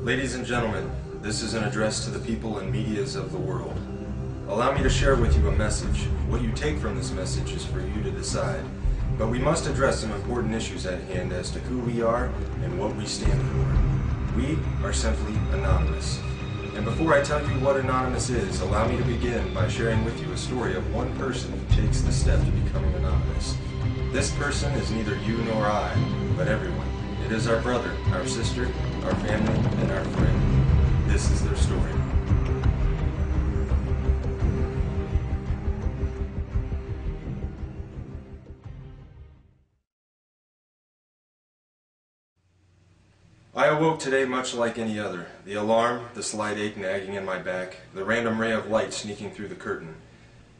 Ladies and gentlemen, this is an address to the people and medias of the world. Allow me to share with you a message. What you take from this message is for you to decide. But we must address some important issues at hand as to who we are and what we stand for. We are simply anonymous. And before I tell you what anonymous is, allow me to begin by sharing with you a story of one person who takes the step to becoming anonymous. This person is neither you nor I, but everyone. It is our brother, our sister, our family, and our friend. This is their story. I awoke today much like any other. The alarm, the slight ache nagging in my back, the random ray of light sneaking through the curtain.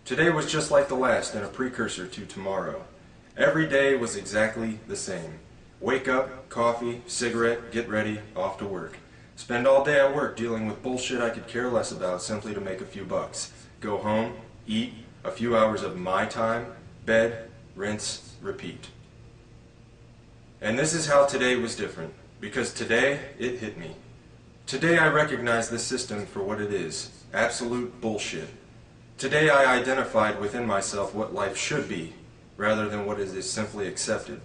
Today was just like the last and a precursor to tomorrow. Every day was exactly the same. Wake up, coffee, cigarette, get ready, off to work. Spend all day at work dealing with bullshit I could care less about simply to make a few bucks. Go home, eat, a few hours of my time, bed, rinse, repeat. And this is how today was different. Because today, it hit me. Today I recognize this system for what it is. Absolute bullshit. Today I identified within myself what life should be, rather than what is simply accepted.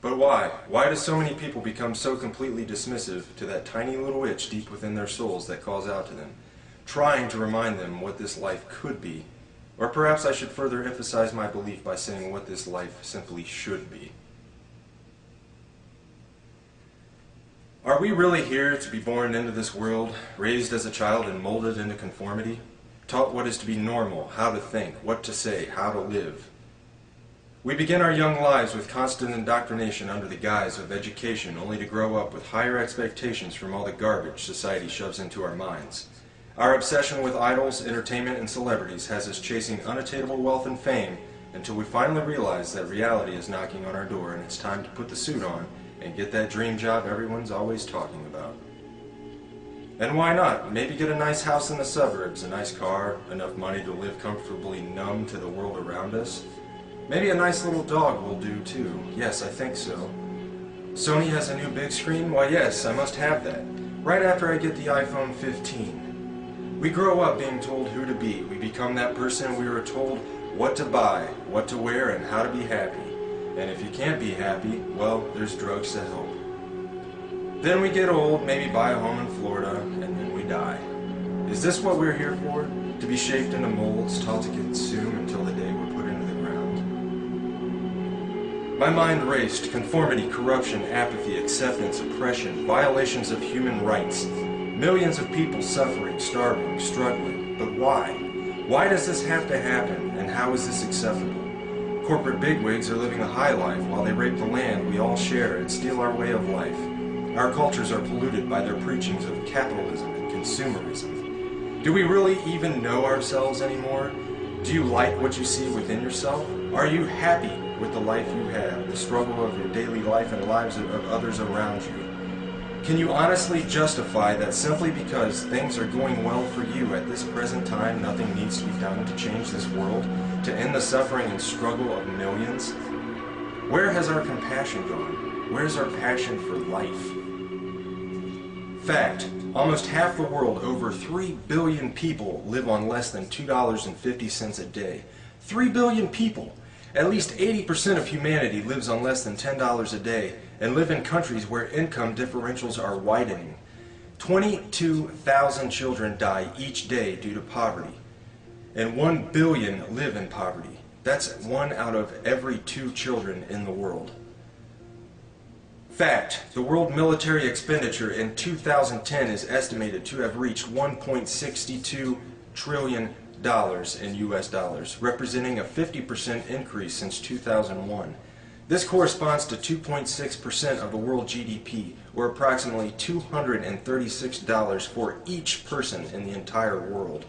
But why? Why do so many people become so completely dismissive to that tiny little itch deep within their souls that calls out to them, trying to remind them what this life could be? Or perhaps I should further emphasize my belief by saying what this life simply should be. Are we really here to be born into this world, raised as a child and molded into conformity, taught what is to be normal, how to think, what to say, how to live? We begin our young lives with constant indoctrination under the guise of education, only to grow up with higher expectations from all the garbage society shoves into our minds. Our obsession with idols, entertainment, and celebrities has us chasing unattainable wealth and fame until we finally realize that reality is knocking on our door and it's time to put the suit on and get that dream job everyone's always talking about. And why not? Maybe get a nice house in the suburbs, a nice car, enough money to live comfortably numb to the world around us. Maybe a nice little dog will do too. Yes, I think so. Sony has a new big screen? Why yes, I must have that. Right after I get the iPhone 15. We grow up being told who to be. We become that person we were told what to buy, what to wear, and how to be happy. And if you can't be happy, well, there's drugs to help. Then we get old, maybe buy a home in Florida, and then we die. Is this what we're here for? To be shaped into molds, taught to consume until the day we're put into the ground? My mind raced. Conformity, corruption, apathy, acceptance, oppression, violations of human rights. Millions of people suffering, starving, struggling. But why? Why does this have to happen, and how is this acceptable? Corporate bigwigs are living a high life while they rape the land we all share and steal our way of life. Our cultures are polluted by their preachings of capitalism and consumerism. Do we really even know ourselves anymore? Do you like what you see within yourself? Are you happy with the life you have, the struggle of your daily life and lives of others around you? Can you honestly justify that simply because things are going well for you at this present time, nothing needs to be done to change this world, to end the suffering and struggle of millions? Where has our compassion gone? Where's our passion for life? Fact, almost half the world, over 3 billion people, live on less than $2.50 a day. 3 billion people! At least 80% of humanity lives on less than $10 a day and live in countries where income differentials are widening. 22,000 children die each day due to poverty, and 1 billion live in poverty. That's 1 out of every 2 children in the world. Fact, the world military expenditure in 2010 is estimated to have reached $1.62 trillion in US dollars, representing a 50% increase since 2001. This corresponds to 2.6% of the world GDP, or approximately $236 for each person in the entire world.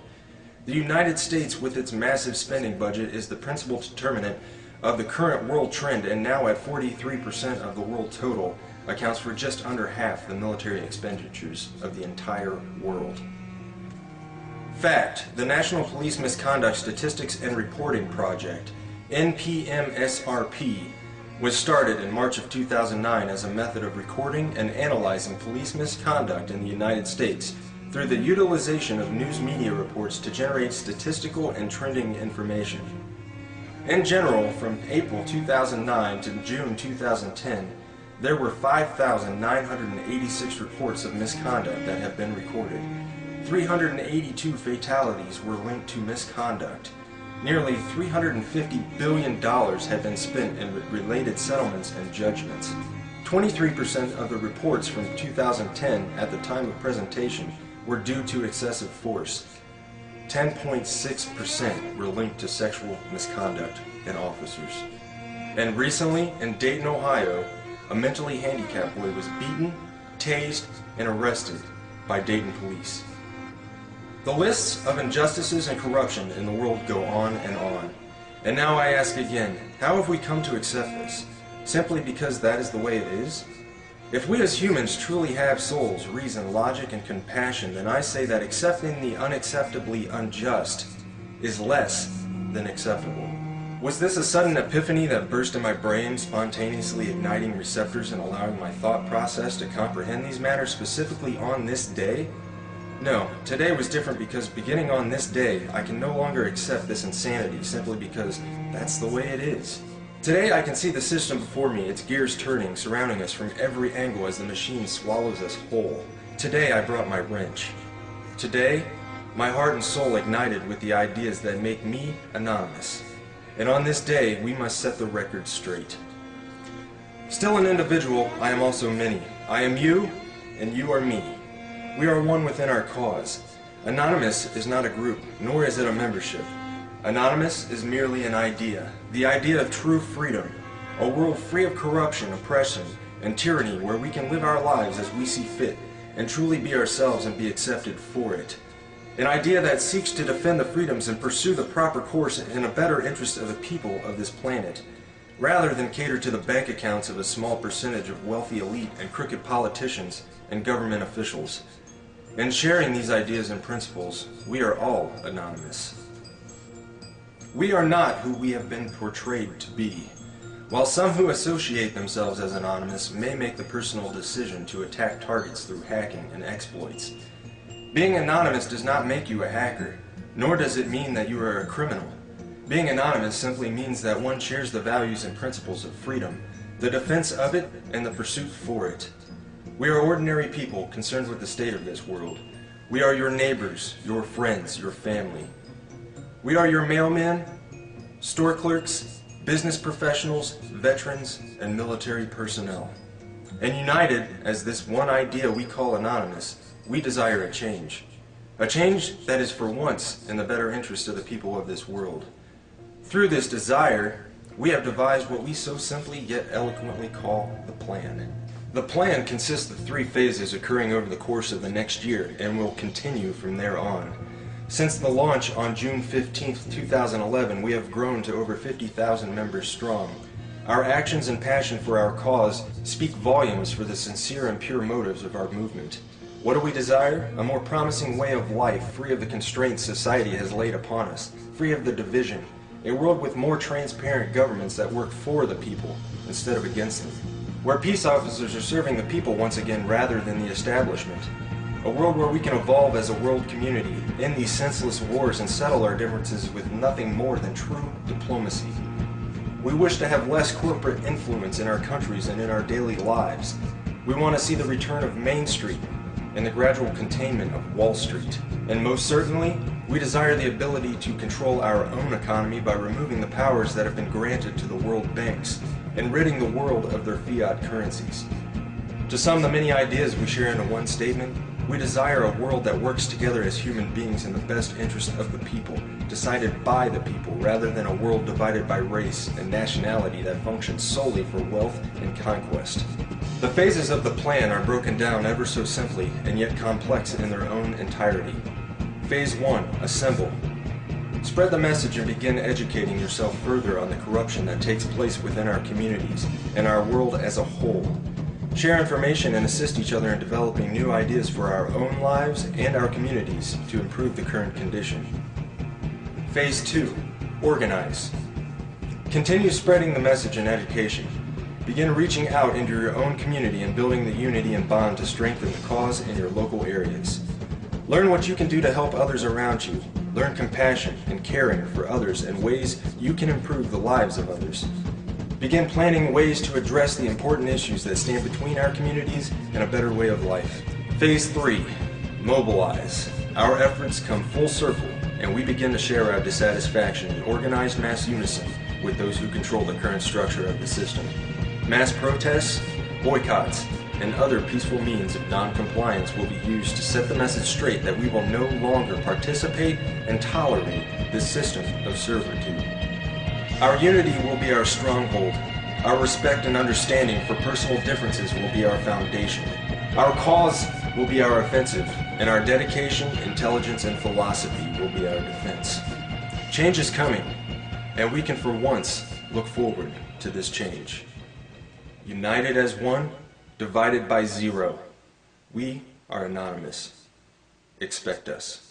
The United States, with its massive spending budget, is the principal determinant of the current world trend, and now at 43% of the world total, accounts for just under half the military expenditures of the entire world. Fact, the National Police Misconduct Statistics and Reporting Project, NPMSRP, was started in March of 2009 as a method of recording and analyzing police misconduct in the United States through the utilization of news media reports to generate statistical and trending information. In general, from April 2009 to June 2010, there were 5,986 reports of misconduct that have been recorded. 382 fatalities were linked to misconduct. Nearly $350 billion have been spent in related settlements and judgments. 23% of the reports from 2010 at the time of presentation were due to excessive force. 10.6% were linked to sexual misconduct in officers. And recently, in Dayton, Ohio, a mentally handicapped boy was beaten, tased, and arrested by Dayton police. The lists of injustices and corruption in the world go on and on. And now I ask again, how have we come to accept this? Simply because that is the way it is? If we as humans truly have souls, reason, logic, and compassion, then I say that accepting the unacceptably unjust is less than acceptable. Was this a sudden epiphany that burst in my brain, spontaneously igniting receptors and allowing my thought process to comprehend these matters specifically on this day? No, today was different because beginning on this day, I can no longer accept this insanity simply because that's the way it is. Today I can see the system before me, its gears turning, surrounding us from every angle as the machine swallows us whole. Today I brought my wrench. Today, my heart and soul ignited with the ideas that make me anonymous. And on this day, we must set the record straight. Still an individual, I am also many. I am you, and you are me. We are one within our cause. Anonymous is not a group, nor is it a membership. Anonymous is merely an idea, the idea of true freedom, a world free of corruption, oppression, and tyranny where we can live our lives as we see fit and truly be ourselves and be accepted for it. An idea that seeks to defend the freedoms and pursue the proper course in a better interest of the people of this planet, rather than cater to the bank accounts of a small percentage of wealthy elite and crooked politicians and government officials. In sharing these ideas and principles, we are all anonymous. We are not who we have been portrayed to be. While some who associate themselves as anonymous may make the personal decision to attack targets through hacking and exploits, being anonymous does not make you a hacker, nor does it mean that you are a criminal. Being anonymous simply means that one shares the values and principles of freedom, the defense of it, and the pursuit for it. We are ordinary people concerned with the state of this world. We are your neighbors, your friends, your family. We are your mailmen, store clerks, business professionals, veterans, and military personnel. And united as this one idea we call anonymous, we desire a change. A change that is for once in the better interest of the people of this world. Through this desire, we have devised what we so simply yet eloquently call the plan. The plan consists of 3 phases occurring over the course of the next year and will continue from there on. Since the launch on June 15, 2011, we have grown to over 50,000 members strong. Our actions and passion for our cause speak volumes for the sincere and pure motives of our movement. What do we desire? A more promising way of life, free of the constraints society has laid upon us, free of the division, a world with more transparent governments that work for the people instead of against them, where peace officers are serving the people once again rather than the establishment. A world where we can evolve as a world community, end these senseless wars, and settle our differences with nothing more than true diplomacy. We wish to have less corporate influence in our countries and in our daily lives. We want to see the return of Main Street and the gradual containment of Wall Street. And most certainly, we desire the ability to control our own economy by removing the powers that have been granted to the world banks and ridding the world of their fiat currencies. To sum the many ideas we share into one statement, we desire a world that works together as human beings in the best interest of the people, decided by the people, rather than a world divided by race and nationality that functions solely for wealth and conquest. The phases of the plan are broken down ever so simply and yet complex in their own entirety. Phase 1. Assemble. Spread the message and begin educating yourself further on the corruption that takes place within our communities and our world as a whole. Share information and assist each other in developing new ideas for our own lives and our communities to improve the current condition. Phase 2. Organize. Continue spreading the message and education. Begin reaching out into your own community and building the unity and bond to strengthen the cause in your local areas. Learn what you can do to help others around you. Learn compassion and caring for others and ways you can improve the lives of others. Begin planning ways to address the important issues that stand between our communities and a better way of life. Phase 3. Mobilize. Our efforts come full circle, and we begin to share our dissatisfaction in organized mass unison with those who control the current structure of the system. Mass protests, boycotts, and other peaceful means of non-compliance will be used to set the message straight that we will no longer participate and tolerate this system of servitude. Our unity will be our stronghold. Our respect and understanding for personal differences will be our foundation. Our cause will be our offensive, and our dedication, intelligence, and philosophy will be our defense. Change is coming, and we can for once look forward to this change. United as one, divided by zero. We are anonymous. Expect us.